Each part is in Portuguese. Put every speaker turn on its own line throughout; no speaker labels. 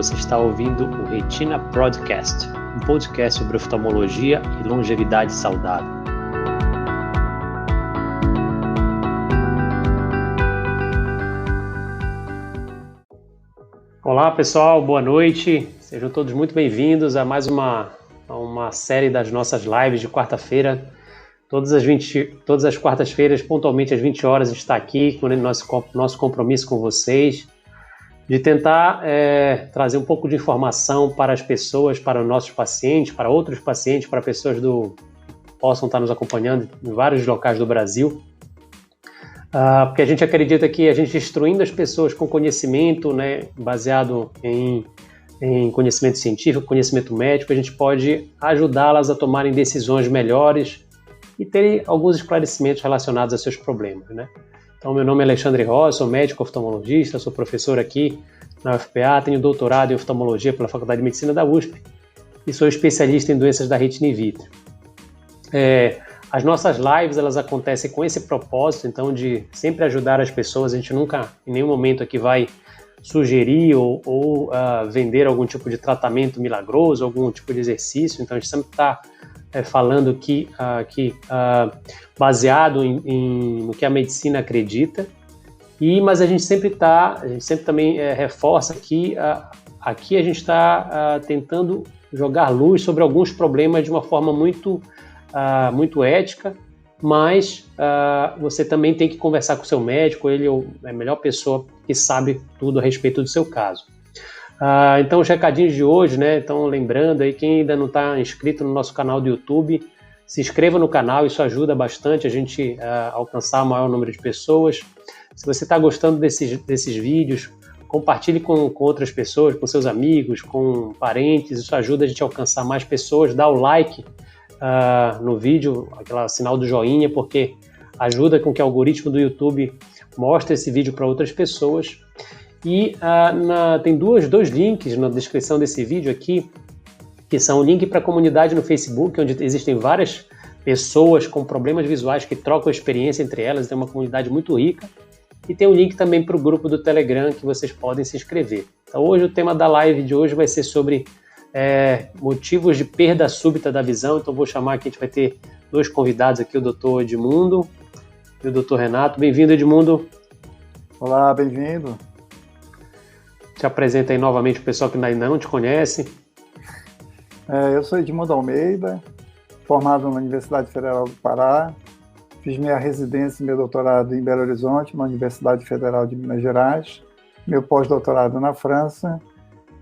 você está ouvindo o Retina Podcast, um podcast sobre oftalmologia e longevidade saudável. Olá pessoal, boa noite, sejam todos muito bem-vindos a mais uma série das nossas lives de quarta-feira. Todas as quartas-feiras, pontualmente às 20 horas, a gente está aqui com o nosso compromisso com vocês, de tentar trazer um pouco de informação para as pessoas, para os nossos pacientes, para outros pacientes, para pessoas que possam estar nos acompanhando em vários locais do Brasil. Porque a gente acredita que a gente instruindo as pessoas com conhecimento, né, baseado em conhecimento científico, conhecimento médico, a gente pode ajudá-las a tomarem decisões melhores e terem alguns esclarecimentos relacionados a seus problemas, né? Então, meu nome é Alexandre Rossi, sou médico oftalmologista, sou professor aqui na UFPA, tenho doutorado em oftalmologia pela Faculdade de Medicina da USP e sou especialista em doenças da retina in vitro. As nossas lives, elas acontecem com esse propósito, então, de sempre ajudar as pessoas. A gente nunca, em nenhum momento aqui, vai sugerir ou vender algum tipo de tratamento milagroso, algum tipo de exercício. Então, a gente sempre está falando aqui baseado no que a medicina acredita, mas a gente sempre também reforça que aqui a gente está tentando jogar luz sobre alguns problemas de uma forma muito ética, mas você também tem que conversar com o seu médico, ele é a melhor pessoa que sabe tudo a respeito do seu caso. Então, os recadinhos de hoje, né? Então, lembrando aí, quem ainda não está inscrito no nosso canal do YouTube, se inscreva no canal, isso ajuda bastante a gente alcançar o maior número de pessoas. Se você está gostando desses vídeos, compartilhe com outras pessoas, com seus amigos, com parentes, isso ajuda a gente a alcançar mais pessoas. Dá o like no vídeo, aquele sinal do joinha, porque ajuda com que o algoritmo do YouTube mostre esse vídeo para outras pessoas. E tem dois links na descrição desse vídeo aqui, que são o link para a comunidade no Facebook, onde existem várias pessoas com problemas visuais que trocam experiência entre elas, tem uma comunidade muito rica, e tem um link também para o grupo do Telegram que vocês podem se inscrever. Então hoje o tema da live de hoje vai ser sobre motivos de perda súbita da visão. Então vou chamar aqui, a gente vai ter dois convidados aqui, o Dr. Edmundo e o Dr. Renato. Bem-vindo, Edmundo.
Olá, bem-vindo.
Te apresenta aí novamente o pessoal que ainda não te conhece.
Eu sou Edmundo Almeida, formado na Universidade Federal do Pará, fiz minha residência e meu doutorado em Belo Horizonte, na Universidade Federal de Minas Gerais, meu pós-doutorado na França,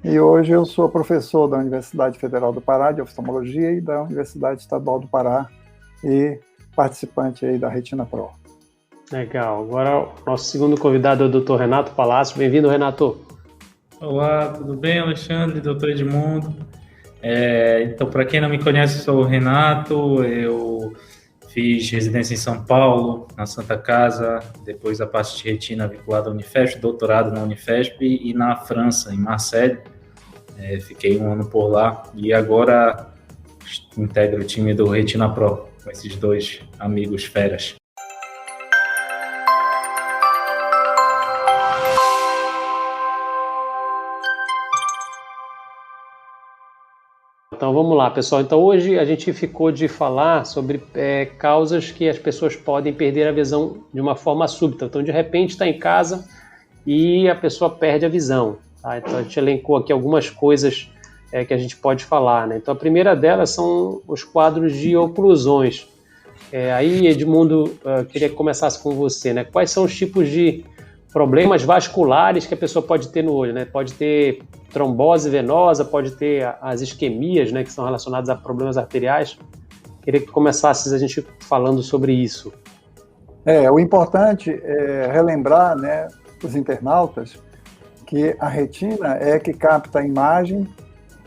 e hoje eu sou professor da Universidade Federal do Pará de oftalmologia e da Universidade Estadual do Pará e participante aí da Retina Pro.
Legal. Agora o nosso segundo convidado é o Dr. Renato Palácio. Bem-vindo, Renato.
Olá, tudo bem, Alexandre, doutor Edmundo? Então, para quem não me conhece, eu sou o Renato, eu fiz residência em São Paulo, na Santa Casa, depois a parte de retina vinculada à Unifesp, doutorado na Unifesp e na França, em Marseille. Fiquei um ano por lá e agora integro o time do Retina Pro, com esses dois amigos feras.
Então vamos lá, pessoal. Então hoje a gente ficou de falar sobre causas que as pessoas podem perder a visão de uma forma súbita. Então de repente está em casa e a pessoa perde a visão. Tá? Então a gente elencou aqui algumas coisas que a gente pode falar, né? Então a primeira delas são os quadros de oclusões. Aí, Edmundo, queria que começasse com você, né? Quais são os tipos de problemas vasculares que a pessoa pode ter no olho, né? Pode ter trombose venosa, pode ter as isquemias, né, que são relacionadas a problemas arteriais. Queria que começasses a gente falando sobre isso.
O importante é relembrar, né, os internautas, que a retina é que capta a imagem,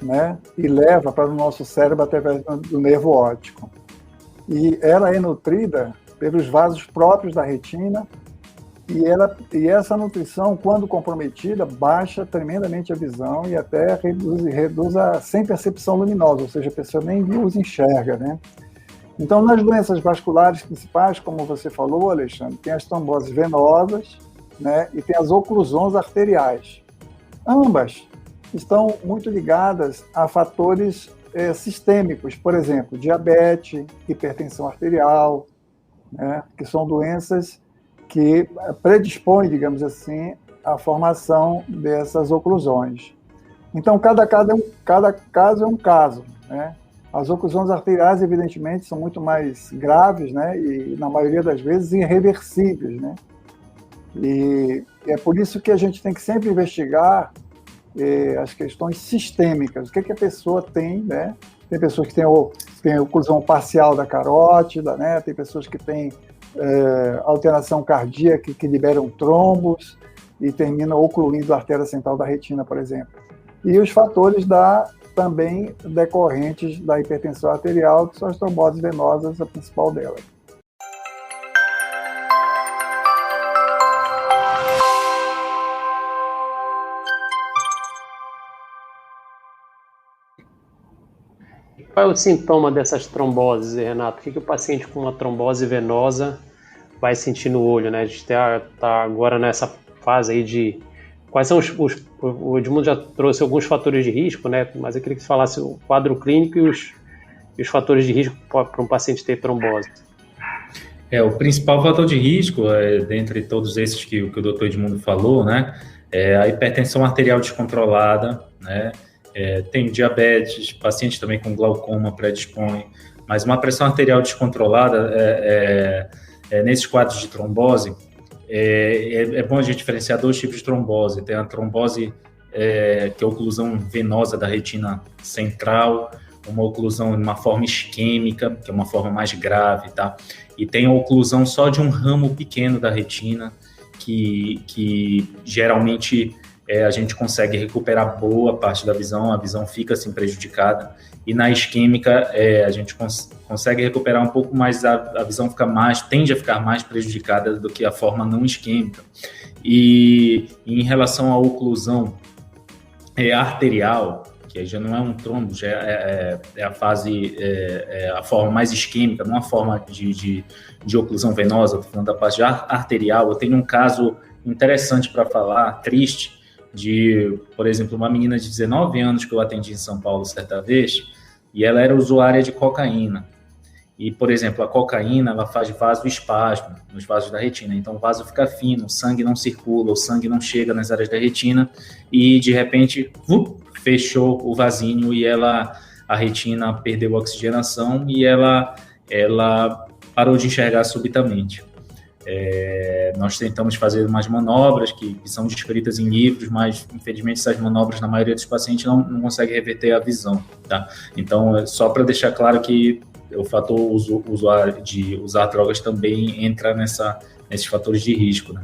né, e leva para o nosso cérebro através do nervo óptico. E ela é nutrida pelos vasos próprios da retina, e essa nutrição, quando comprometida, baixa tremendamente a visão e até reduz sem percepção luminosa, ou seja, a pessoa nem os enxerga, né? Então, nas doenças vasculares principais, como você falou, Alexandre, tem as tromboses venosas, né, e tem as oclusões arteriais. Ambas estão muito ligadas a fatores sistêmicos, por exemplo, diabetes, hipertensão arterial, né, que são doenças que predispõem, digamos assim, à formação dessas oclusões. Então, cada caso é um caso, né? As oclusões arteriais, evidentemente, são muito mais graves, né? E, na maioria das vezes, irreversíveis, né? E é por isso que a gente tem que sempre investigar as questões sistêmicas. O que a pessoa tem, né? Tem pessoas que têm oclusão parcial da carótida, né? Tem pessoas que têm alteração cardíaca que liberam trombos e terminam ocluindo a artéria central da retina, por exemplo. E os fatores também decorrentes da hipertensão arterial, que são as tromboses venosas, a principal delas.
Qual é o sintoma dessas tromboses, Renato? O que o paciente com uma trombose venosa vai sentir no olho, né? A gente está agora nessa fase aí de... Quais são o Edmundo já trouxe alguns fatores de risco, né? Mas eu queria que você falasse o quadro clínico e os fatores de risco para um paciente ter trombose.
O principal fator de risco, dentre todos esses que o doutor Edmundo falou, né? É a hipertensão arterial descontrolada, né? Tem diabetes, paciente também com glaucoma predispõe, mas uma pressão arterial descontrolada nesses quadros de trombose, é bom a gente diferenciar dois tipos de trombose. Tem a trombose que é a oclusão venosa da retina central, uma oclusão de uma forma isquêmica, que é uma forma mais grave, tá? E tem a oclusão só de um ramo pequeno da retina, que geralmente a gente consegue recuperar boa parte da visão, a visão fica assim prejudicada, e na isquêmica a gente consegue recuperar um pouco, mas a visão tende a ficar mais prejudicada do que a forma não isquêmica. E em relação à oclusão arterial, que aí já não é um trombo, já é a fase, a forma mais isquêmica, não a forma de oclusão venosa, estou falando da parte arterial. Eu tenho um caso interessante para falar, triste, de, por exemplo, uma menina de 19 anos que eu atendi em São Paulo certa vez, e ela era usuária de cocaína. E, por exemplo, a cocaína, ela faz vasoespasmo nos vasos da retina. Então, o vaso fica fino, o sangue não circula, o sangue não chega nas áreas da retina e, de repente, fechou o vasinho e a retina perdeu a oxigenação e ela parou de enxergar subitamente. Nós tentamos fazer umas manobras que são descritas em livros, mas infelizmente essas manobras na maioria dos pacientes não conseguem reverter a visão, tá? Então, só para deixar claro que o fator usuário de usar drogas também entra nesses fatores de risco, né?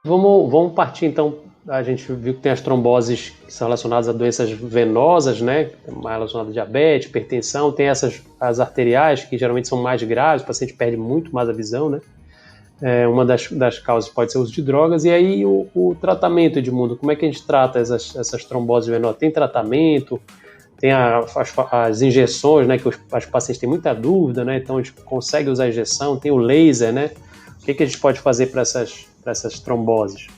Vamos partir, então. A gente viu que tem as tromboses que são relacionadas a doenças venosas, né? Mais relacionadas a diabetes, hipertensão. Tem as arteriais, que geralmente são mais graves, o paciente perde muito mais a visão, né? Uma das causas pode ser o uso de drogas. E aí o tratamento, Edmundo, como é que a gente trata essas tromboses venosas? Tem tratamento? Tem as injeções, né? Que os pacientes têm muita dúvida, né? Então a gente consegue usar a injeção. Tem o laser, né? O que a gente pode fazer para essas tromboses?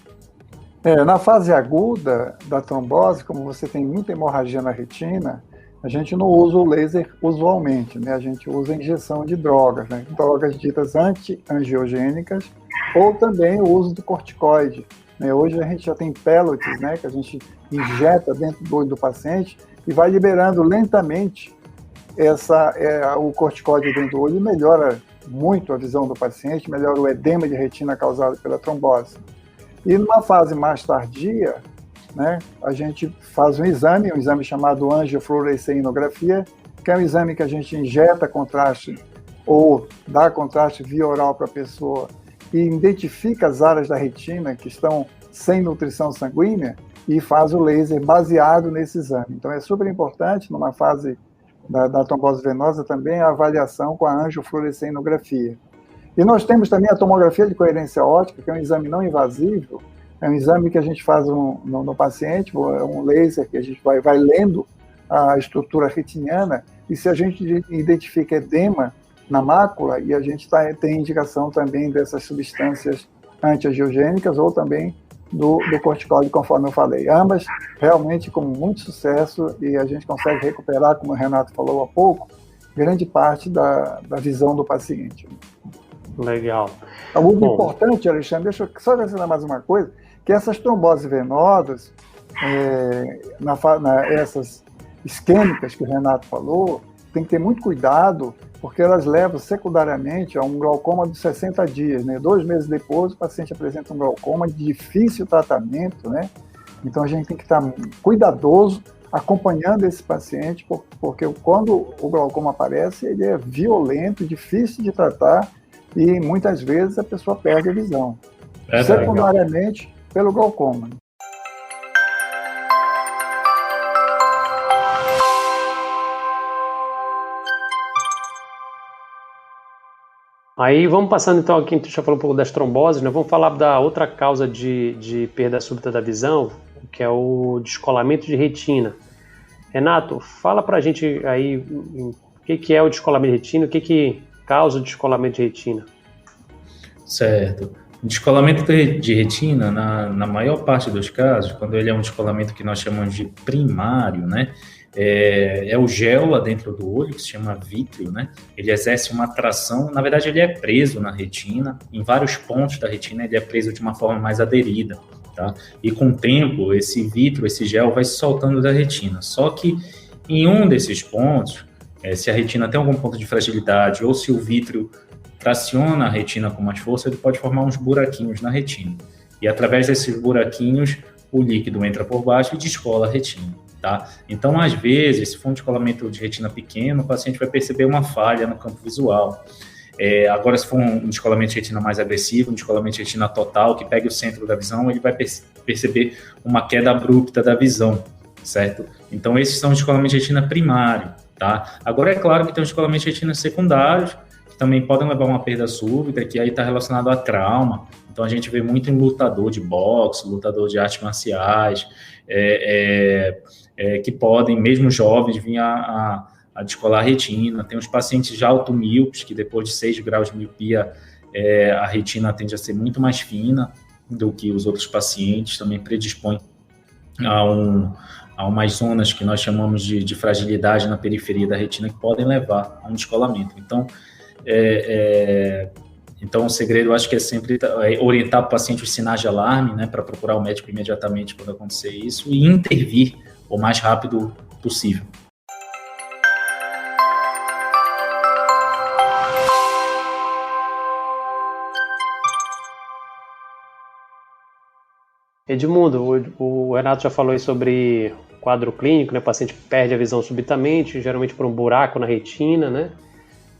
Na fase aguda da trombose, como você tem muita hemorragia na retina, a gente não usa o laser usualmente, né? A gente usa a injeção de drogas, né? Drogas ditas anti-angiogênicas, ou também o uso do corticoide, né? Hoje a gente já tem pellets, né? Que a gente injeta dentro do olho do paciente e vai liberando lentamente o corticoide dentro do olho e melhora muito a visão do paciente, melhora o edema de retina causado pela trombose. E numa fase mais tardia, né, a gente faz um exame chamado angiofluoresceinografia, que é um exame que a gente injeta contraste ou dá contraste via oral para a pessoa e identifica as áreas da retina que estão sem nutrição sanguínea e faz o laser baseado nesse exame. Então é super importante, numa fase da trombose venosa, também a avaliação com a angiofluoresceinografia. E nós temos também a tomografia de coerência óptica, que é um exame não invasivo, é um exame que a gente faz no paciente, um laser que a gente vai lendo a estrutura retiniana, e se a gente identifica edema na mácula, e a gente tem indicação também dessas substâncias antiangiogênicas ou também do corticoide, conforme eu falei. Ambas realmente com muito sucesso, e a gente consegue recuperar, como o Renato falou há pouco, grande parte da visão do paciente.
Legal.
Algo importante, Alexandre, deixa eu só adicionar mais uma coisa, que essas tromboses venosas, essas isquêmicas que o Renato falou, tem que ter muito cuidado, porque elas levam secundariamente a um glaucoma de 60 dias, né? 2 meses depois, o paciente apresenta um glaucoma de difícil tratamento, né? Então, a gente tem que estar cuidadoso acompanhando esse paciente, porque quando o glaucoma aparece, ele é violento, difícil de tratar, e muitas vezes a pessoa perde a visão. Secundariamente, pelo glaucoma.
Aí vamos passando então aqui, a gente já falou um pouco das tromboses, né? Vamos falar da outra causa de perda súbita da visão, que é o descolamento de retina. Renato, fala pra gente aí o que é o descolamento de retina, o que causa o descolamento de retina.
Certo. O descolamento de retina, na maior parte dos casos, quando ele é um descolamento que nós chamamos de primário, né? É o gel lá dentro do olho, que se chama vítreo, né? Ele exerce uma atração, na verdade ele é preso na retina, em vários pontos da retina ele é preso de uma forma mais aderida, tá? E com o tempo, esse vítreo, esse gel vai se soltando da retina. Só que em um desses pontos, se a retina tem algum ponto de fragilidade ou se o vítreo traciona a retina com mais força, ele pode formar uns buraquinhos na retina. E através desses buraquinhos, o líquido entra por baixo e descola a retina. Tá? Então, às vezes, se for um descolamento de retina pequeno, o paciente vai perceber uma falha no campo visual. Agora, se for um descolamento de retina mais agressivo, um descolamento de retina total, que pegue o centro da visão, ele vai perceber uma queda abrupta da visão, certo? Então, esses são os descolamentos de retina primário, tá? Agora, é claro que tem os descolamentos de retina secundários, que também podem levar a uma perda súbita, que aí está relacionado a trauma. Então, a gente vê muito em lutador de boxe, lutador de artes marciais, que podem, mesmo jovens, vir a descolar a retina. Tem os pacientes já automíopes, que depois de 6 graus de miopia, a retina tende a ser muito mais fina do que os outros pacientes, também predispõe a umas zonas que nós chamamos de fragilidade na periferia da retina, que podem levar a um descolamento. Então, o segredo, eu acho que é sempre orientar o paciente os sinais de alarme, né, para procurar o médico imediatamente quando acontecer isso e intervir o mais rápido possível.
Edmundo, o Renato já falou aí sobre quadro clínico, né? O paciente perde a visão subitamente, geralmente por um buraco na retina, né?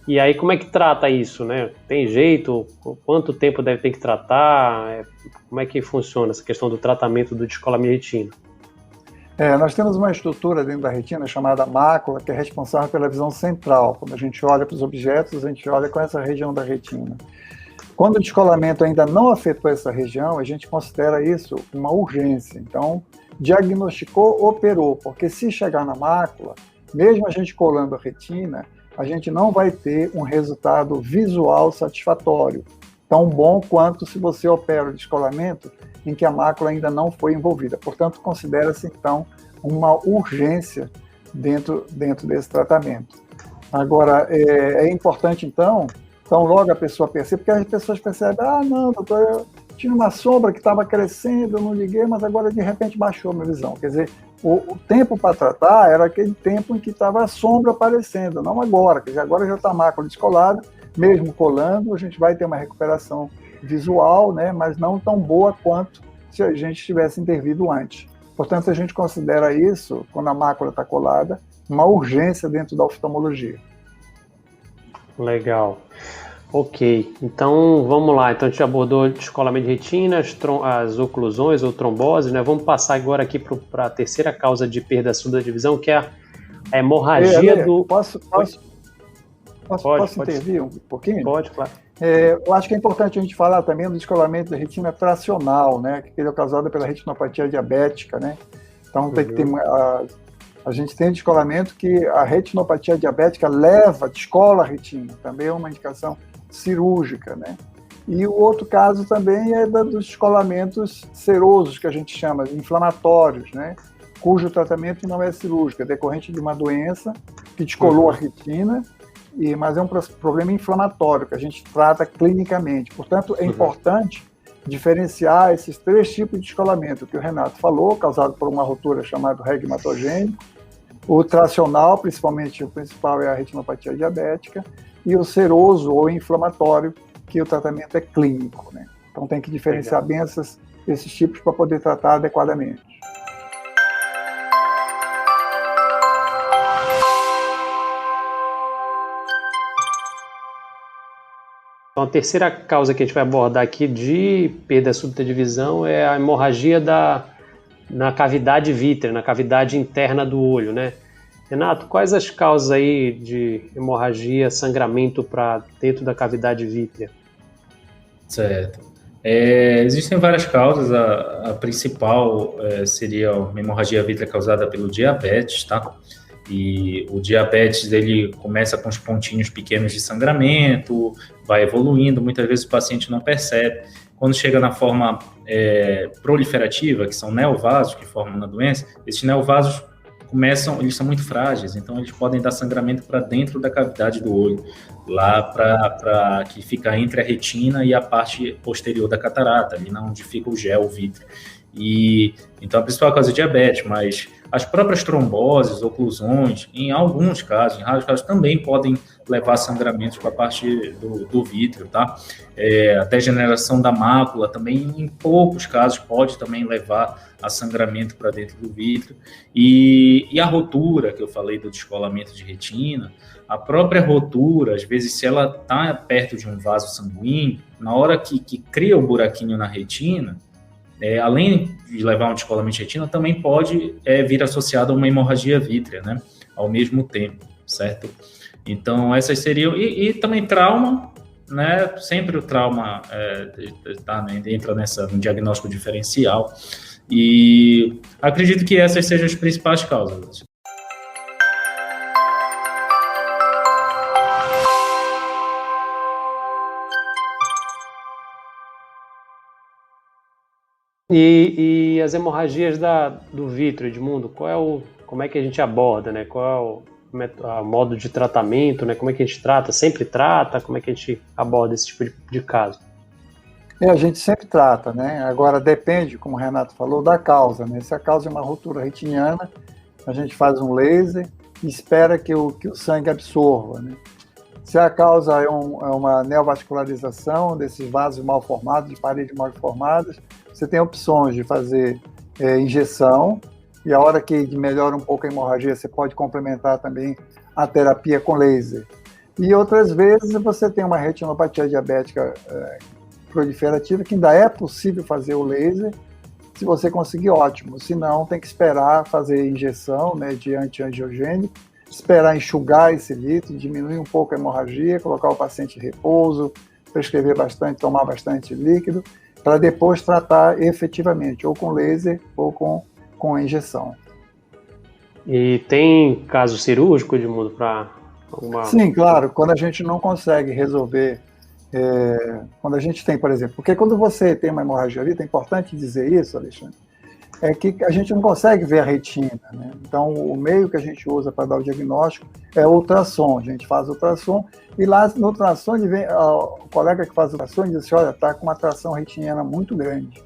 E aí, como é que trata isso, né? Tem jeito? Quanto tempo ter que tratar? Como é que funciona essa questão do tratamento do descolamento de retina?
Nós temos uma estrutura dentro da retina chamada mácula, que é responsável pela visão central. Quando a gente olha para os objetos, a gente olha com essa região da retina. Quando o descolamento ainda não afetou essa região, a gente considera isso uma urgência. Então, diagnosticou, operou, porque se chegar na mácula, mesmo a gente colando a retina, a gente não vai ter um resultado visual satisfatório, tão bom quanto se você opera o descolamento em que a mácula ainda não foi envolvida. Portanto, considera-se, então, uma urgência dentro desse tratamento. Agora, é importante, então logo a pessoa percebe, porque as pessoas percebem, não, doutor, eu tinha uma sombra que estava crescendo, eu não liguei, mas agora de repente baixou a minha visão. Quer dizer, o tempo para tratar era aquele tempo em que estava a sombra aparecendo, não agora. Quer dizer, agora já está a mácula descolada, mesmo colando, a gente vai ter uma recuperação visual, né, mas não tão boa quanto se a gente tivesse intervido antes. Portanto, a gente considera isso, quando a mácula está colada, uma urgência dentro da oftalmologia.
Legal. Ok, então vamos lá. Então a gente abordou descolamento de retina, as oclusões ou trombose, né? Vamos passar agora aqui para a terceira causa de perda súbita de visão, que é a hemorragia do...
Posso intervir um pouquinho?
Pode, claro.
Eu acho que é importante a gente falar também do descolamento da retina tracional, né? Que ele é causado pela retinopatia diabética, né? Então tem que ter A gente tem descolamento que a retinopatia diabética descola a retina, também é uma indicação cirúrgica, né? E o outro caso também é dos descolamentos serosos, que a gente chama de inflamatórios, né? Cujo tratamento não é cirúrgico, é decorrente de uma doença que descolou a retina, mas é um problema inflamatório que a gente trata clinicamente. Portanto, é importante diferenciar esses 3 tipos de descolamento que o Renato falou, causado por uma rotura chamada regmatogênico, o tracional, principalmente o principal é a retinopatia diabética, e o seroso ou inflamatório, que o tratamento é clínico, né? Então tem que diferenciar bem esses tipos para poder tratar adequadamente.
Então, a terceira causa que a gente vai abordar aqui de perda súbita de visão é a hemorragia na cavidade vítrea, na cavidade interna do olho, né? Renato, quais as causas aí de hemorragia, sangramento para dentro da cavidade vítrea?
Certo. Existem várias causas, a principal seria uma hemorragia vítrea causada pelo diabetes, tá? E o diabetes, ele começa com os pontinhos pequenos de sangramento, vai evoluindo, muitas vezes o paciente não percebe. Quando chega na forma proliferativa, que são neovasos que formam na doença, esses neovasos eles são muito frágeis, então eles podem dar sangramento para dentro da cavidade do olho, lá para que fica entre a retina e a parte posterior da catarata, ali onde fica o gel vítreo. E então a principal causa é diabetes, mas as próprias tromboses, oclusões, em alguns casos, em raros casos, também podem levar a sangramentos para a parte do vítreo, tá? A degeneração da mácula também, em poucos casos, pode também levar a sangramento para dentro do vítreo. E a rotura, que eu falei do descolamento de retina, a própria rotura, às vezes, se ela está perto de um vaso sanguíneo, na hora que cria o buraquinho na retina, além de levar um descolamento de retina, também pode vir associado a uma hemorragia vítrea, né? Ao mesmo tempo, certo? Então, essas seriam... E também trauma, né? Sempre o trauma entra no diagnóstico diferencial. E acredito que essas sejam as principais causas.
E as hemorragias do vítreo, Edmundo, como é que a gente aborda, né? Qual é o modo de tratamento, né? Como é que a gente trata? Sempre trata? Como é que a gente aborda esse tipo de caso?
A gente sempre trata, né? Agora depende, como o Renato falou, da causa, né? Se a causa é uma ruptura retiniana, a gente faz um laser e espera que o sangue absorva, né? Se a causa é uma neovascularização desses vasos mal formados, de paredes mal formadas, você tem opções de fazer injeção, e a hora que melhora um pouco a hemorragia, você pode complementar também a terapia com laser. E outras vezes você tem uma retinopatia diabética proliferativa, que ainda é possível fazer o laser, se você conseguir, ótimo. Se não, tem que esperar fazer injeção, né, de antiangiogênico, esperar enxugar esse líquido, diminuir um pouco a hemorragia, colocar o paciente em repouso, prescrever bastante, tomar bastante líquido, para depois tratar efetivamente, ou com laser ou com a injeção.
E tem caso cirúrgico, Edmundo, para alguma...
Sim, claro. Quando a gente não consegue resolver, quando a gente tem, por exemplo, porque quando você tem uma hemorragia ali, é importante dizer isso, Alexandre, é que a gente não consegue ver a retina, né? Então, o meio que a gente usa para dar o diagnóstico é o ultrassom. A gente faz ultrassom e lá no ultrassom, o colega que faz o ultrassom diz assim, olha, está com uma tração retiniana muito grande.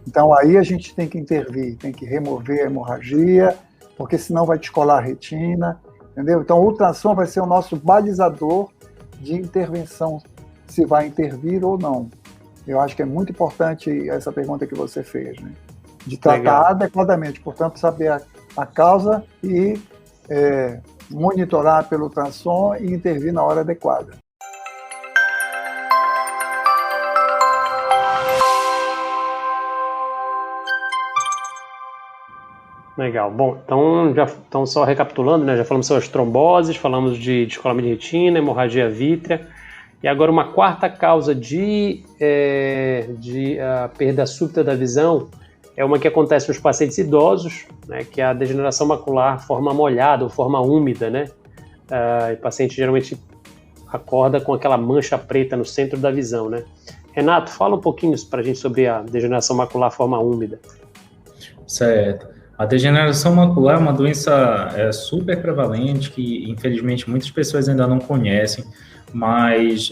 Então, aí a gente tem que intervir, tem que remover a hemorragia, porque senão vai descolar a retina, entendeu? Então, o ultrassom vai ser o nosso balizador de intervenção, se vai intervir ou não. Eu acho que é muito importante essa pergunta que você fez, né? De tratar adequadamente, portanto, saber a causa e monitorar pelo ultrassom e intervir na hora adequada.
Legal. Bom, então só recapitulando, né? Já falamos sobre as tromboses, falamos de descolamento de retina, hemorragia vítrea, e agora uma quarta causa de perda súbita da visão é uma que acontece nos pacientes idosos, né, que é a degeneração macular forma molhada ou forma úmida, né? O paciente geralmente acorda com aquela mancha preta no centro da visão, né? Renato, fala um pouquinho para a gente sobre a degeneração macular forma úmida.
Certo. A degeneração macular é uma doença super prevalente que, infelizmente, muitas pessoas ainda não conhecem, mas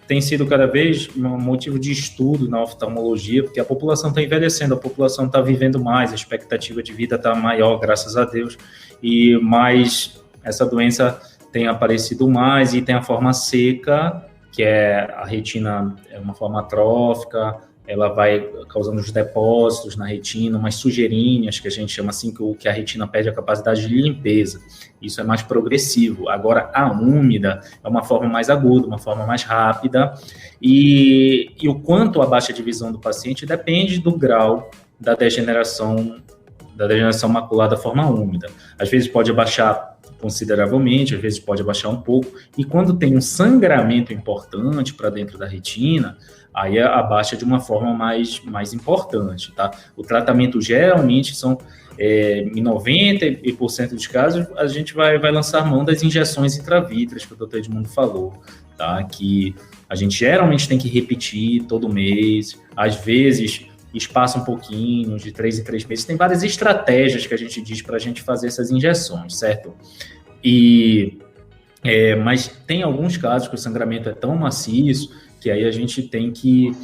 tem sido cada vez um motivo de estudo na oftalmologia, porque a população está envelhecendo, a população está vivendo mais, a expectativa de vida está maior, graças a Deus, e mais essa doença tem aparecido mais e tem a forma seca, que é a retina, é uma forma atrófica, ela vai causando os depósitos na retina, umas sujeirinhas, que a gente chama assim, que a retina perde a capacidade de limpeza. Isso é mais progressivo. Agora, a úmida é uma forma mais aguda, uma forma mais rápida, e o quanto abaixa a visão do paciente depende do grau da degeneração macular da forma úmida. Às vezes pode abaixar consideravelmente, às vezes pode abaixar um pouco, e quando tem um sangramento importante para dentro da retina, aí abaixa de uma forma mais importante, tá? O tratamento geralmente são, em 90% dos casos, a gente vai lançar mão das injeções intravítreas, que o Dr. Edmundo falou, tá? Que a gente geralmente tem que repetir todo mês, às vezes espaça um pouquinho, de 3 em 3 meses. Tem várias estratégias que a gente diz para a gente fazer essas injeções, certo? Mas tem alguns casos que o sangramento é tão maciço que aí a gente tem que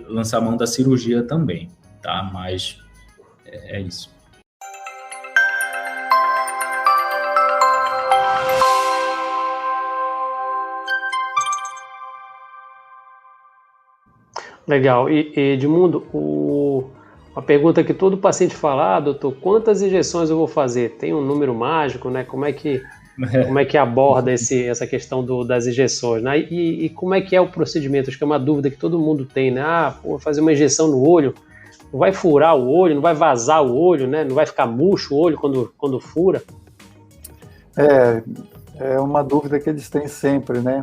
lançar mão da cirurgia também, tá? Mas é isso.
Legal. E Edmundo, uma pergunta que todo paciente fala, doutor, quantas injeções eu vou fazer? Tem um número mágico, né? Como é que aborda essa questão das injeções, né? E como é que é o procedimento? Acho que é uma dúvida que todo mundo tem, né? Vou fazer uma injeção no olho, não vai furar o olho, não vai vazar o olho, né? Não vai ficar murcho o olho quando fura?
É uma dúvida que eles têm sempre, né?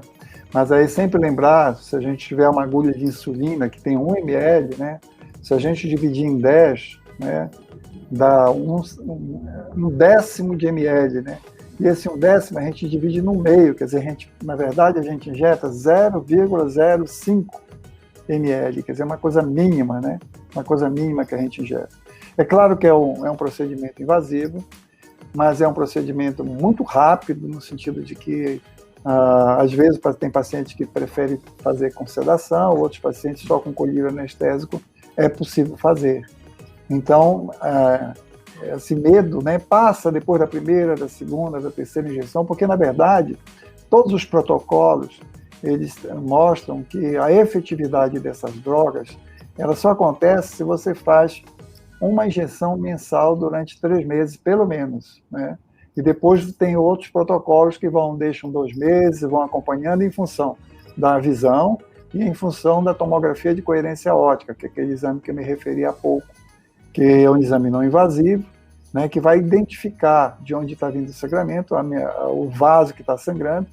Mas aí sempre lembrar, se a gente tiver uma agulha de insulina que tem 1 ml, né? Se a gente dividir em 10, né? Dá um décimo de ml, né? E esse 1/10 a gente divide no meio, quer dizer, na verdade a gente injeta 0,05 ml, quer dizer, uma coisa mínima, né? Uma coisa mínima que a gente injeta. É claro que é um procedimento invasivo, mas é um procedimento muito rápido, no sentido de que, às vezes, tem pacientes que preferem fazer com sedação, outros pacientes só com colírio anestésico, é possível fazer. Então, esse medo, né, passa depois da primeira, da segunda, da terceira injeção, porque, na verdade, todos os protocolos, eles mostram que a efetividade dessas drogas, ela só acontece se você faz uma injeção mensal durante 3 meses, pelo menos, né? E depois tem outros protocolos que deixam 2 meses, vão acompanhando em função da visão e em função da tomografia de coerência óptica, que é aquele exame que eu me referi há pouco, que é um exame não invasivo, né, que vai identificar de onde está vindo o sangramento, o vaso que está sangrando,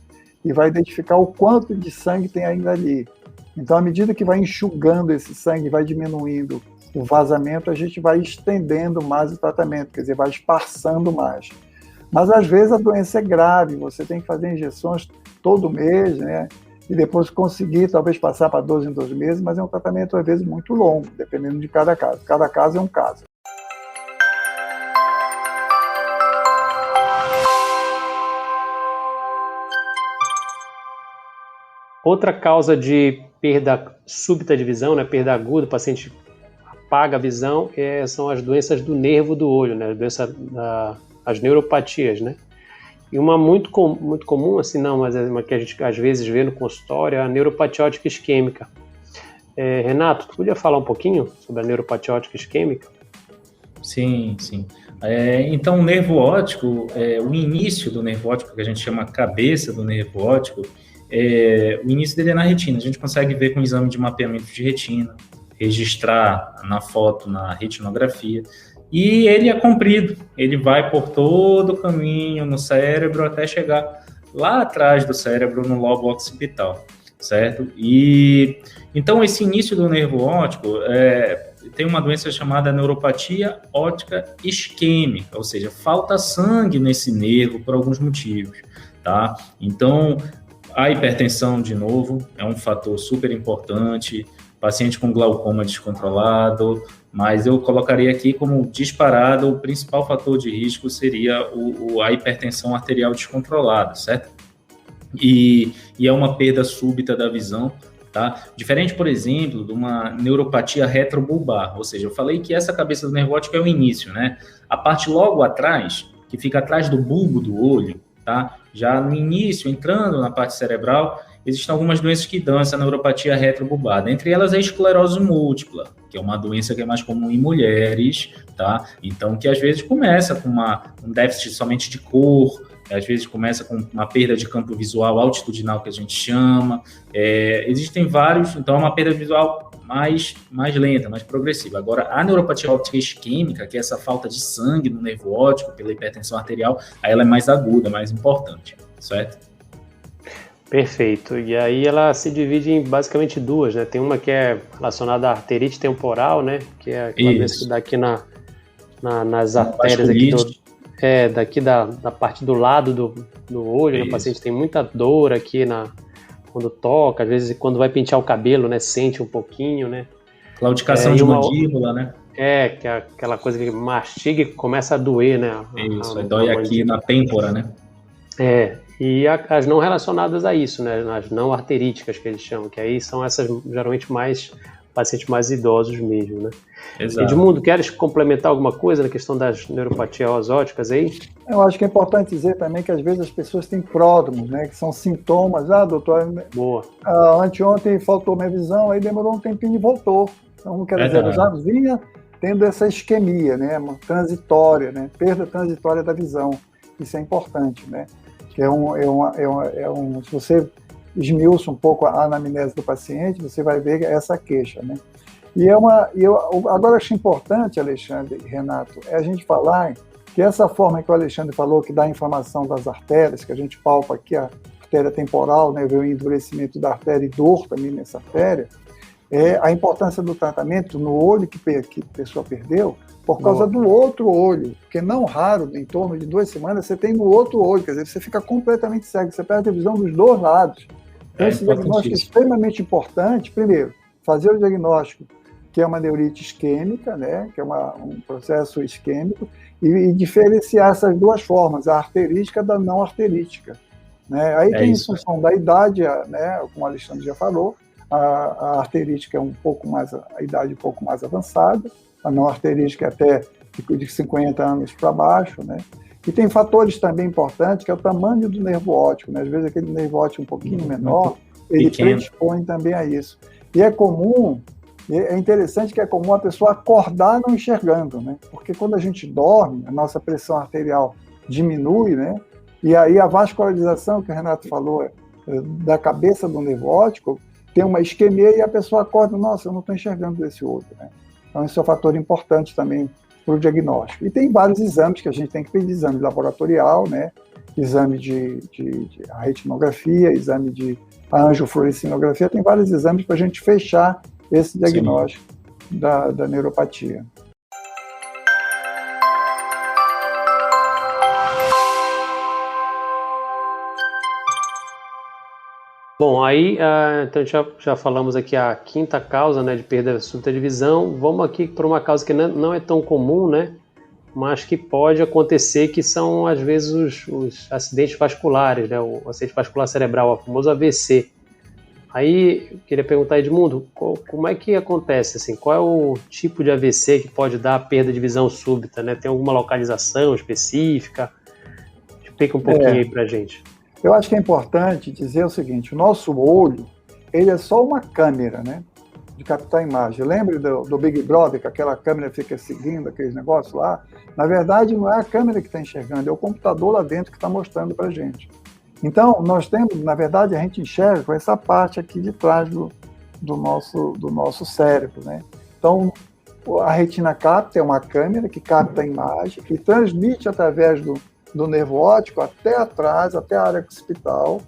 e vai identificar o quanto de sangue tem ainda ali. Então, à medida que vai enxugando esse sangue, vai diminuindo o vazamento, a gente vai estendendo mais o tratamento, quer dizer, vai espaçando mais. Mas, às vezes, a doença é grave, você tem que fazer injeções todo mês, né? E depois conseguir, talvez, passar para 12 em 12 meses, mas é um tratamento, às vezes, muito longo, dependendo de cada caso. Cada caso é um caso.
Outra causa de perda súbita de visão, né, perda aguda, o paciente apaga a visão, são as doenças do nervo do olho, né, as neuropatias, né? E uma muito comum, assim, não, mas é uma que a gente às vezes vê no consultório, é a neuropatia óptica isquêmica. Renato, tu podia falar um pouquinho sobre a neuropatia óptica isquêmica?
Sim. Então, o nervo óptico, o início do nervo óptico, que a gente chama cabeça do nervo óptico, o início dele é na retina. A gente consegue ver com o exame de mapeamento de retina, registrar na foto, na retinografia, e ele é comprido, ele vai por todo o caminho no cérebro até chegar lá atrás do cérebro, no lobo occipital, certo? E então esse início do nervo óptico, tem uma doença chamada neuropatia óptica isquêmica, ou seja, falta sangue nesse nervo por alguns motivos, tá? Então, a hipertensão, de novo, é um fator super importante, paciente com glaucoma descontrolado, mas eu colocaria aqui como disparado, o principal fator de risco seria a hipertensão arterial descontrolada, certo? E é uma perda súbita da visão, tá? Diferente, por exemplo, de uma neuropatia retrobulbar, ou seja, eu falei que essa cabeça do nervo óptico é o início, né? A parte logo atrás, que fica atrás do bulbo do olho, tá? Já no início, entrando na parte cerebral, existem algumas doenças que dão essa neuropatia retrobulbar. Entre elas a esclerose múltipla, que é uma doença que é mais comum em mulheres, tá? Então, que às vezes começa com um déficit somente de cor, às vezes começa com uma perda de campo visual altitudinal, que a gente chama. Existem vários, então é uma perda visual mais lenta, mais progressiva. Agora, a neuropatia óptica isquêmica, que é essa falta de sangue no nervo óptico pela hipertensão arterial, aí ela é mais aguda, mais importante, certo?
Perfeito. E aí ela se divide em basicamente duas, né? Tem uma que é relacionada à arterite temporal, né? Que é aquela doença que dá aqui nas artérias aqui daqui da parte do lado do olho, né? O paciente tem muita dor aqui quando toca, às vezes quando vai pentear o cabelo, né? Sente um pouquinho, né?
Claudicação de mandíbula, né?
Que é aquela coisa que mastiga e começa a doer, né?
Isso, dói aqui na têmpora, né?
E as não relacionadas a isso, né? As não arteríticas, que eles chamam, que aí são essas geralmente pacientes mais idosos mesmo, né?
Exato.
Edmundo, queres complementar alguma coisa na questão das neuropatias ópticas aí?
Eu acho que é importante dizer também que às vezes as pessoas têm pródromos, né? Que são sintomas. Doutor,
boa.
Anteontem faltou minha visão, aí demorou um tempinho e voltou. Então, quer dizer, eu já vinha tendo essa isquemia, né? Transitória, né? Perda transitória da visão. Isso é importante, né? Se você esmiuça um pouco a anamnese do paciente, você vai ver essa queixa, né? Agora acho importante, Alexandre e Renato, a gente falar que essa forma que o Alexandre falou, que dá a inflamação das artérias, que a gente palpa aqui a artéria temporal, né, vê o endurecimento da artéria e dor também nessa artéria, a importância do tratamento no olho que a pessoa perdeu, por causa do outro olho, porque não raro, em torno de 2 semanas, você tem no outro olho, quer dizer, você fica completamente cego, você perde a visão dos dois lados. Então, esse diagnóstico é extremamente importante. Primeiro, fazer o diagnóstico, que é uma neurite isquêmica, né, que é um processo isquêmico, e diferenciar essas duas formas, a arterítica da não arterítica. Né? Aí tem, em função da idade, né, como o Alexandre já falou, a arterítica é a idade um pouco mais avançada, a não arterística é até de 50 anos para baixo, né? E tem fatores também importantes, que é o tamanho do nervo óptico, né? Às vezes aquele nervo óptico um pouquinho menor, ele predispõe também a isso. E é comum, é interessante que é comum a pessoa acordar não enxergando, né? Porque quando a gente dorme, a nossa pressão arterial diminui, né? E aí a vascularização, que o Renato falou, da cabeça do nervo óptico, tem uma isquemia e a pessoa acorda, nossa, eu não estou enxergando desse olho, né? Então, esse é um fator importante também para o diagnóstico. E tem vários exames que a gente tem que pedir, exame laboratorial, né? Exame de retinografia, exame de angiofluorescinografia, tem vários exames para a gente fechar esse diagnóstico da neuropatia.
Bom, aí então já falamos aqui a quinta causa, né, de perda súbita de visão. Vamos aqui para uma causa que não é tão comum, né, mas que pode acontecer, que são às vezes os acidentes vasculares, né, o acidente vascular cerebral, o famoso AVC. Aí eu queria perguntar, Edmundo, como é que acontece, assim, qual é o tipo de AVC que pode dar perda de visão súbita, né? Tem alguma localização específica? Explica um pouquinho aí pra gente.
Eu acho que é importante dizer o seguinte, o nosso olho, ele é só uma câmera, né, de captar imagem. Lembre do Big Brother, que aquela câmera fica seguindo aqueles negócios lá? Na verdade, não é a câmera que está enxergando, é o computador lá dentro que está mostrando para a gente. Então, nós temos, na verdade, a gente enxerga com essa parte aqui de trás do nosso cérebro, né? Então, a retina capta, é uma câmera que capta a imagem, que transmite através do nervo óptico até atrás, até a área occipital,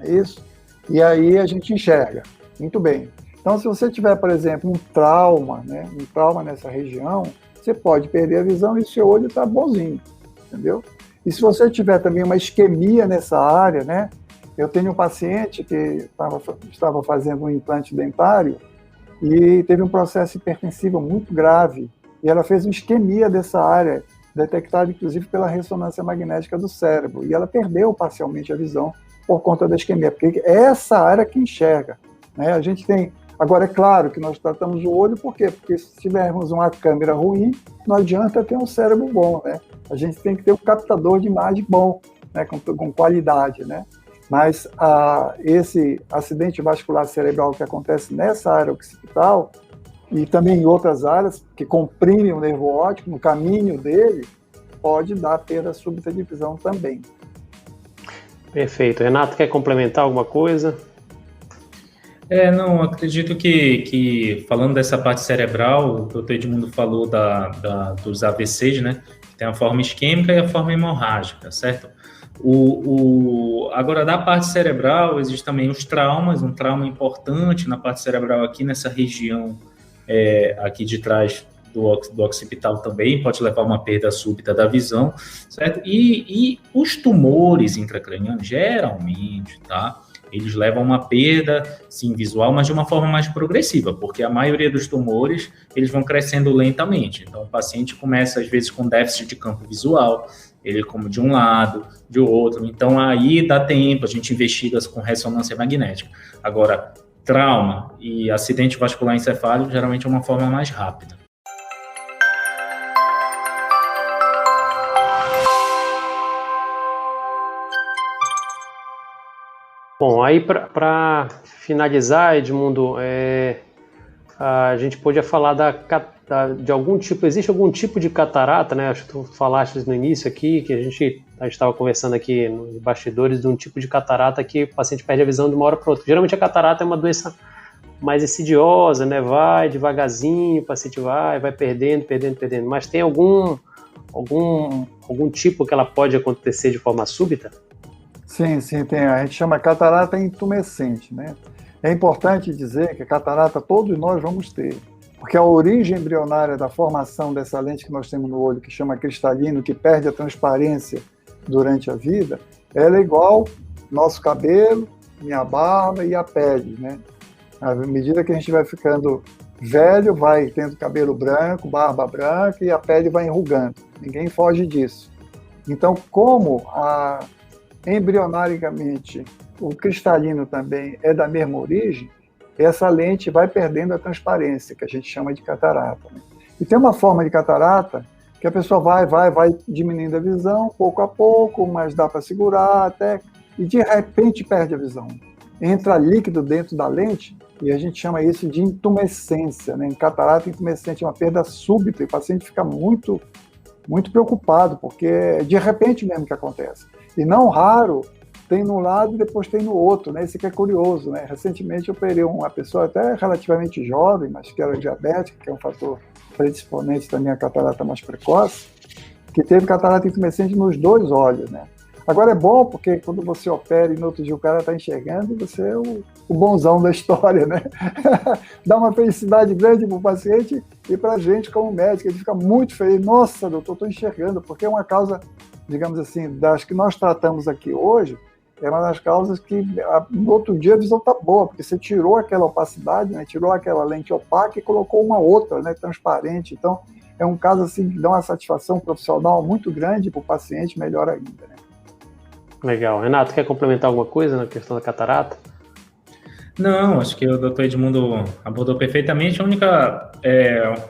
é isso? E aí a gente enxerga. Muito bem. Então, se você tiver, por exemplo, um trauma, né, um trauma nessa região, você pode perder a visão e seu olho está bonzinho, entendeu? E se você tiver também uma isquemia nessa área, né? Eu tenho um paciente que estava fazendo um implante dentário e teve um processo hipertensivo muito grave. E ela fez uma isquemia dessa área, detectada inclusive pela ressonância magnética do cérebro. E ela perdeu parcialmente a visão por conta da isquemia, porque é essa área que enxerga, né? A gente tem... Agora, é claro que nós tratamos o olho, por quê? Porque se tivermos uma câmera ruim, não adianta ter um cérebro bom, né? A gente tem que ter um captador de imagem bom, né? Com qualidade, né? Mas esse acidente vascular cerebral que acontece nessa área occipital e também em outras áreas que comprimem o nervo óptico no caminho dele, pode dar perda súbita de visão também.
Perfeito. Renato, quer complementar alguma coisa?
Não, acredito que falando dessa parte cerebral, o doutor Edmundo falou dos AVCs, né? Tem a forma isquêmica e a forma hemorrágica, certo? Agora, da parte cerebral, existem também os traumas, um trauma importante na parte cerebral aqui nessa região aqui de trás do occipital também, pode levar a uma perda súbita da visão, certo? E os tumores intracranianos, geralmente, tá? Eles levam a uma perda, sim, visual, mas de uma forma mais progressiva, porque a maioria dos tumores, eles vão crescendo lentamente. Então, o paciente começa, às vezes, com déficit de campo visual, ele como de um lado, de outro. Então, aí dá tempo, a gente investiga com ressonância magnética. Agora, trauma e acidente vascular encefálico, geralmente é uma forma mais rápida.
Bom, aí para finalizar, Edmundo, a gente podia falar de algum tipo, existe algum tipo de catarata, né? Acho que tu falaste no início aqui, que a gente estava conversando aqui nos bastidores de um tipo de catarata que o paciente perde a visão de uma hora para outra. Geralmente a catarata é uma doença mais insidiosa, né? Vai devagarzinho, o paciente vai perdendo, mas tem algum tipo que ela pode acontecer de forma súbita?
Sim, tem. A gente chama catarata intumescente, né? É importante dizer que a catarata todos nós vamos ter, porque a origem embrionária da formação dessa lente que nós temos no olho, que chama cristalino, que perde a transparência durante a vida, ela é igual nosso cabelo, minha barba e a pele, né? À medida que a gente vai ficando velho, vai tendo cabelo branco, barba branca e a pele vai enrugando. Ninguém foge disso. Então, como embrionaricamente o cristalino também é da mesma origem, essa lente vai perdendo a transparência, que a gente chama de catarata, né? E tem uma forma de catarata que a pessoa vai diminuindo a visão, pouco a pouco, mas dá para segurar até, e de repente perde a visão. Entra líquido dentro da lente, e a gente chama isso de intumescência, né? Em catarata intumescente é uma perda súbita, e o paciente fica muito, muito preocupado, porque é de repente mesmo que acontece. E não raro, tem num lado e depois tem no outro, né? Isso que é curioso, né? Recentemente eu operei uma pessoa até relativamente jovem, mas que era diabética, que é um fator predisponente também à catarata mais precoce, que teve catarata intumescente nos dois olhos, né? Agora é bom porque quando você opera e no outro dia o cara está enxergando, você é o bonzão da história, né? Dá uma felicidade grande para o paciente e para a gente como médico, a gente fica muito feliz. Nossa, doutor, estou enxergando, porque é uma causa, digamos assim, das que nós tratamos aqui hoje, é uma das causas que no outro dia a visão está boa, porque você tirou aquela opacidade, né? Tirou aquela lente opaca e colocou uma outra, né? Transparente. Então, é um caso assim, que dá uma satisfação profissional muito grande para o paciente, melhor ainda, né?
Legal. Renato, quer complementar alguma coisa na questão da catarata?
Não, acho que o doutor Edmundo abordou perfeitamente. A única,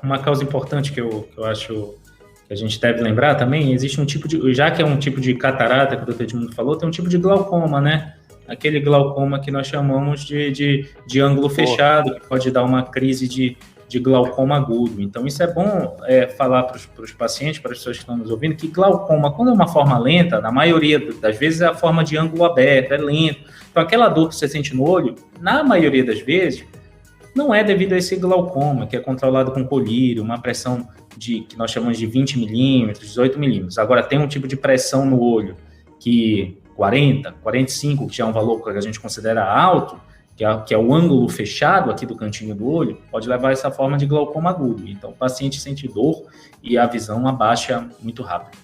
uma causa importante que eu acho que a gente deve lembrar também, existe um tipo de, já que é um tipo de catarata que o doutor Edmundo falou, tem um tipo de glaucoma, né? Aquele glaucoma que nós chamamos de ângulo fechado, que pode dar uma crise de glaucoma agudo. Então, isso é bom falar para os pacientes, para as pessoas que estão nos ouvindo, que glaucoma, quando é uma forma lenta, na maioria das vezes é a forma de ângulo aberto, é lento. Então, aquela dor que você sente no olho, na maioria das vezes, não é devido a esse glaucoma, que é controlado com colírio, uma pressão que nós chamamos de 20 milímetros, 18 milímetros. Agora, tem um tipo de pressão no olho que 40, 45, que já é um valor que a gente considera alto, que é o ângulo fechado aqui do cantinho do olho, pode levar a essa forma de glaucoma agudo. Então, o paciente sente dor e a visão abaixa muito rápido.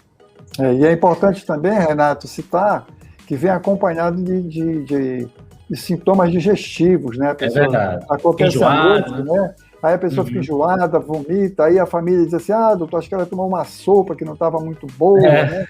E é importante também, Renato, citar que vem acompanhado de sintomas digestivos, né? A pessoa acontece à noite, né? Aí a pessoa fica enjoada, vomita, aí a família diz assim, doutor, acho que ela tomou uma sopa que não estava muito boa, né?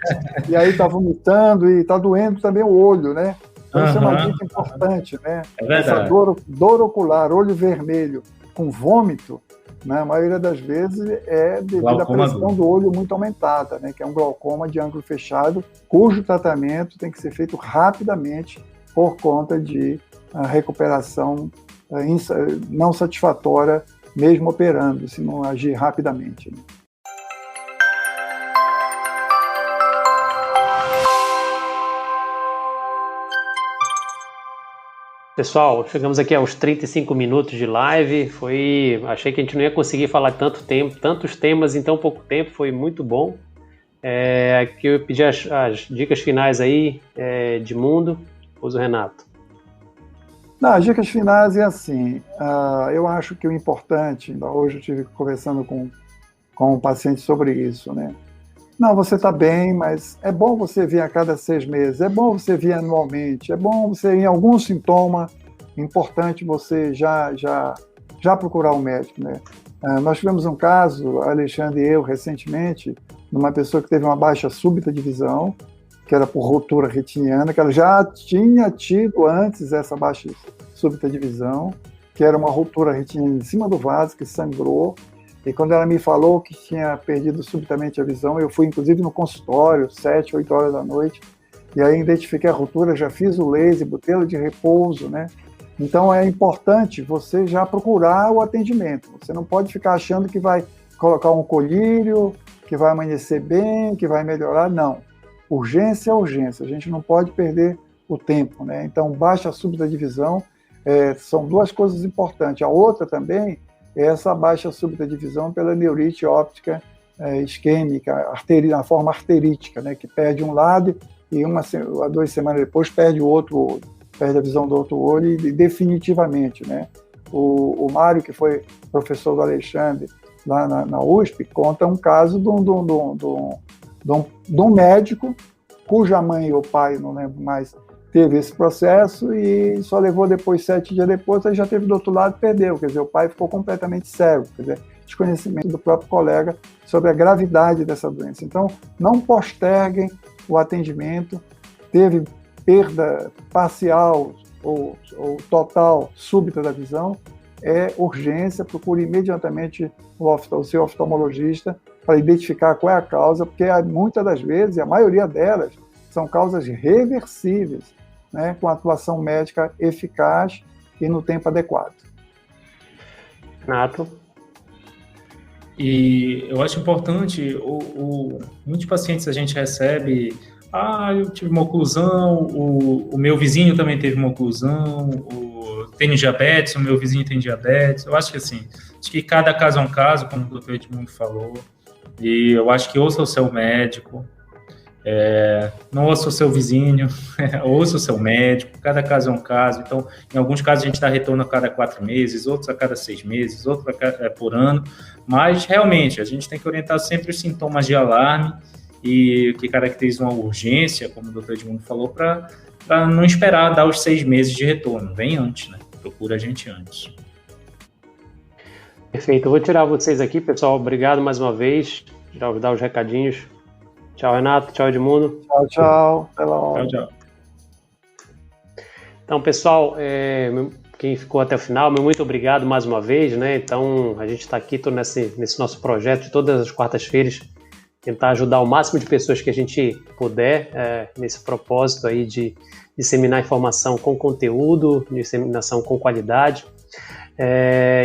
E aí está vomitando e está doendo também o olho, né? Então isso é uma dica importante, né? Essa dor ocular, olho vermelho com vômito, né? A maioria das vezes é devido à pressão do olho muito aumentada, né? Que é um glaucoma de ângulo fechado, cujo tratamento tem que ser feito rapidamente por conta de recuperação não satisfatória, mesmo operando, se não agir rapidamente. Né?
Pessoal, chegamos aqui aos 35 minutos de live. Achei que a gente não ia conseguir falar tantos temas em tão pouco tempo, foi muito bom. Aqui eu pedi as dicas finais aí, Edmundo, depois o Renato.
Não, as dicas finais é assim, eu acho que o importante, hoje eu estive conversando com um paciente sobre isso, né? Não, você está bem, mas é bom você vir a cada 6 meses, é bom você vir anualmente, é bom você, em algum sintoma, importante você já procurar um médico, né? Nós tivemos um caso, Alexandre e eu, recentemente, numa pessoa que teve uma baixa súbita de visão, que era por ruptura retiniana, que ela já tinha tido antes essa baixa súbita de visão, que era uma ruptura retiniana em cima do vaso, que sangrou, e quando ela me falou que tinha perdido subitamente a visão, eu fui inclusive no consultório, 7, 8 horas da noite, e aí identifiquei a ruptura, já fiz o laser, botei ela de repouso, né? Então é importante você já procurar o atendimento, você não pode ficar achando que vai colocar um colírio, que vai amanhecer bem, que vai melhorar, não. Urgência é urgência, a gente não pode perder o tempo, né? Então, baixa súbita de visão são duas coisas importantes. A outra também é essa baixa súbita de visão pela neurite óptica isquêmica, na forma arterítica, né? Que perde um lado e 2 semanas depois perde o outro olho, perde a visão do outro olho e definitivamente, né? O Mário, que foi professor do Alexandre lá na USP, conta um caso de um médico cuja mãe ou pai, não lembro mais, teve esse processo e só levou depois, 7 dias depois, aí já teve do outro lado e perdeu, quer dizer, o pai ficou completamente cego, quer dizer, desconhecimento do próprio colega sobre a gravidade dessa doença. Então, não posterguem o atendimento, teve perda parcial ou total súbita da visão, é urgência, procure imediatamente o seu oftalmologista para identificar qual é a causa, porque muitas das vezes, a maioria delas, são causas reversíveis, né, com atuação médica eficaz e no tempo adequado.
Renato?
E eu acho importante, muitos pacientes a gente recebe, eu tive uma oclusão, o meu vizinho também teve uma oclusão, tenho diabetes, o meu vizinho tem diabetes. Eu acho que assim, cada caso é um caso, como o doutor Edmundo falou, e eu acho que ouça o seu médico, não ouça o seu vizinho, ouça o seu médico, cada caso é um caso. Então, em alguns casos a gente dá retorno a cada 4 meses, outros a cada 6 meses, outros por ano, mas realmente a gente tem que orientar sempre os sintomas de alarme e que caracterizam a urgência, como o doutor Edmundo falou, para não esperar dar os 6 meses de retorno, vem antes, né? Procura a gente antes.
Perfeito, eu vou tirar vocês aqui, pessoal, obrigado mais uma vez, dar os recadinhos. Tchau, Renato, tchau, Edmundo.
Tchau, até logo.
Tchau.
Então, pessoal, quem ficou até o final, muito obrigado mais uma vez, né? Então, a gente está aqui nesse nosso projeto de todas as quartas-feiras, tentar ajudar o máximo de pessoas que a gente puder nesse propósito aí de disseminar informação com conteúdo, disseminação com qualidade.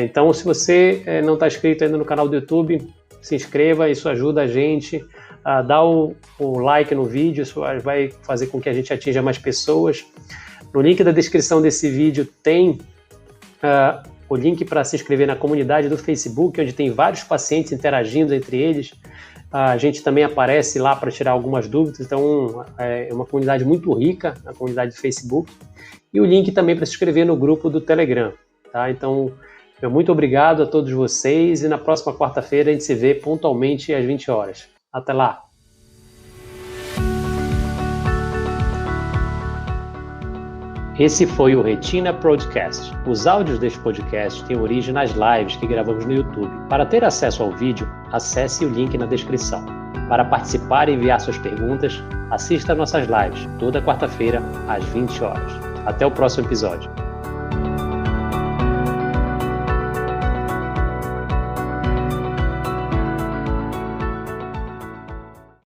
Então, se você não está inscrito ainda no canal do YouTube, se inscreva, isso ajuda a gente a dar o like no vídeo, isso vai fazer com que a gente atinja mais pessoas. No link da descrição desse vídeo tem o link para se inscrever na comunidade do Facebook, onde tem vários pacientes interagindo entre eles, A gente também aparece lá para tirar algumas dúvidas, então é uma comunidade muito rica, a comunidade do Facebook. E o link também para se inscrever no grupo do Telegram. Tá? Então, muito obrigado a todos vocês e na próxima quarta-feira a gente se vê pontualmente às 20 horas. Até lá! Esse foi o Retina Podcast. Os áudios deste podcast têm origem nas lives que gravamos no YouTube. Para ter acesso ao vídeo, acesse o link na descrição. Para participar e enviar suas perguntas, assista a nossas lives toda quarta-feira às 20 horas. Até o próximo episódio.